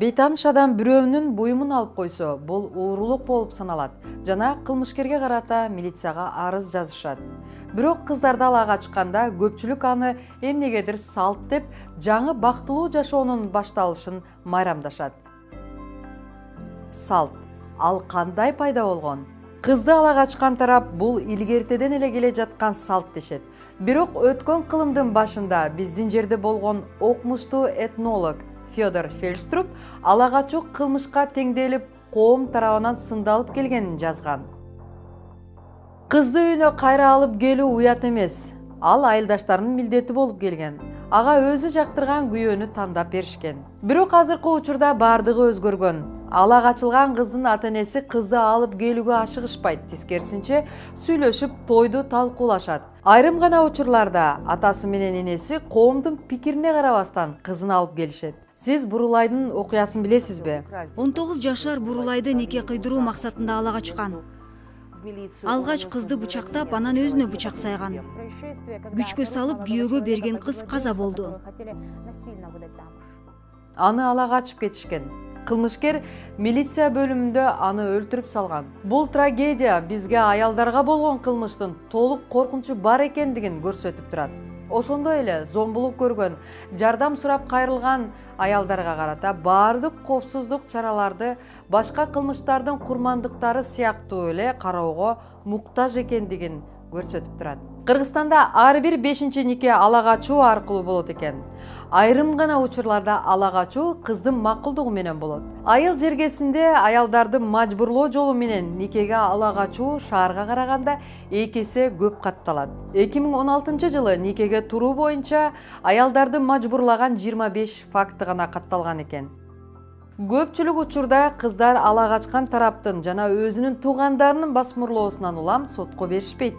Бейтаныш адам бирөөнүн буюмун алып койсо, бул уурулук болуп саналат жана кылмышкерге карата милицияга арыз жазышат. Бирок кыздарды ала качканда көпчүлүк аны эмнегедир салт деп жаңы бактылуу жашоонун башталышын майрамдашат. Салт. Ал кандай пайда болгон? Кызды ала качкан тарап бул илгертеден эле келе жаткан салт дешет. Бирок өткөн кылымдын башында биздин жерде болгон окумуштуу этнолог Федор Фельштруп ала качуу кылмышка теңделип, коом тарабынан сындалып келгенин жазган. Кызды үйүнө кайра алып келүү уят эмес. Ал айылдаштарынын милдети болуп келген. Ага өзү жактырган күйөөнү тандап беришкен. Бирок азыркы учурда бардыгы өзгөргөн. Ала качылган кыздын ата-энеси кызды алып келүүгө ашыгышпайт, тескерисинче сүйлөшүп тойду талкуулашат. Айрым гана учурларда атасы менен энеси коомдун пикирине карабастан кызын алып келишет. Сиз Бурулайдын окуясын билесизби? 19 жашар Бурулайды нике кыйдыруу максатында ала качкан. Алгач кызды бычактап, анан өзүнө бычак сайган. Күчкө салып күйөөгө берген кыз каза болду. Аны ала качып кетишкен. Кылмышкер милиция бөлүмүндө аны өлтүрүп салган. Бул трагедия бизге аялдарга болгон кылмыштын толук коркунучу бар экендигин көрсөтүп турат. Ошондой эле зомбулук көргөн, жардам сурап кайрылган аялдарга карата баардык коопсуздук чараларды башка кылмыштардын курмандыктары сыяктуу эле кароого муктаж экендигин көрсөтүп турат. Кыргызстанда ар бир 5-чи нике ала качуу аркылуу болот экен. Айрым гана учурларда ала качуу кыздын макулдугу менен болот. Айыл жергесинде аялдарды мажбурлоо жолу менен никеге ала качуу шаарга караганда 2 эсе көп катталат. 2016 жылы никеге туруу боюнча аялдарды мажбурлаган 25 факты гана катталган экен. Көпчүлүк учурда кыздар ала качкан тараптын жана өзүнүн туугандарынын басмырлоосунан улам сотко беришпейт.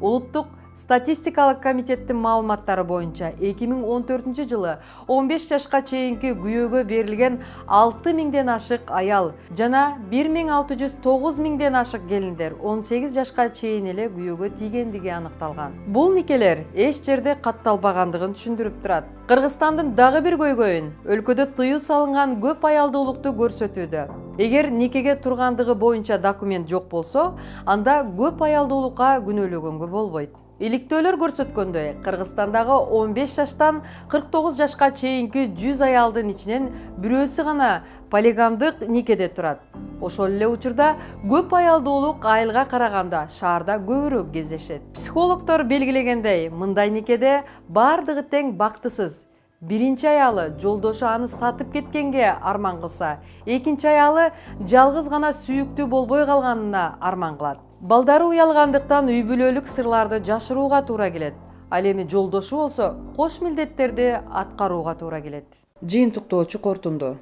Улуттук статистикалык комитеттин маалыматтары боюнча 2014 жылы 15 жашка чейинки күйөөгө берилген 6000ден ашык аял жана 1609 миңден ашык келиндер 18 жашка чейин эле күйөөгө тийгендиги аныкталган. Бул никелер эч жерде катталбагандыгын түшүндүрүп турат. Кыргызстандын дагы бир көйгөйүн өлкөдө тыюу салынган көп аялдуулукту көрсөтүүдө. Эгер никеге тургандыгы боюнча документ жок болсо, анда көп аялдуулукка күнөөлөгөнгө болбойт. Иликтөөлөр көрсөткөндөй, Кыргызстандагы 15 жаштан 49 жашка чейинки 100 аялдын ичинен бирөөсү гана полигамдык никеде турат. Ошол эле учурда көп аялдуулук айылга караганда шаарда көбүрөөк кездешет. Психологдор белгилегендей, мындай никеде бардыгы тең бактысыз. Биринчи аялы жолдошу аны сатып кеткенге арман кылса, экинчи аялы жалгыз гана сүйүктүү болбой калганына арман кылат. Балдары уялгандыктан үй бүлөлүк сырларды жашырууга туура келет. Ал эми жолдошу болсо кош милдеттерди аткарууга туура келет. Жыйынтыктоочу корутунду.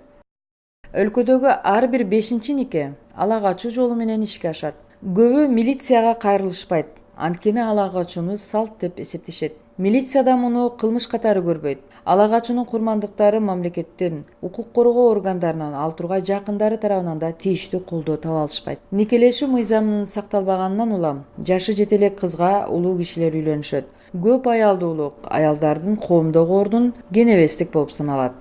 Өлкөдөгү ар бир 5-чи нике ала качуу жолу менен ишке ашат. Көбү милицияга кайрылышпайт, анткени ала качууну салт деп эсептешет. Милиция да муну кылмыш катары көрбөйт. Ала качуунун курмандыктары мамлекеттен, укук коргоо органдарынан, ал тургай жакындары тарабынан да тийиштүү колдоо таба алышпайт. Никелешүү мыйзамынын сакталбаганынан улам жашы жете элек кызга улуу кишилер үйлөнүшөт. Көп аялдуулук аялдардын коомдогу ордун кенебестик болуп саналат.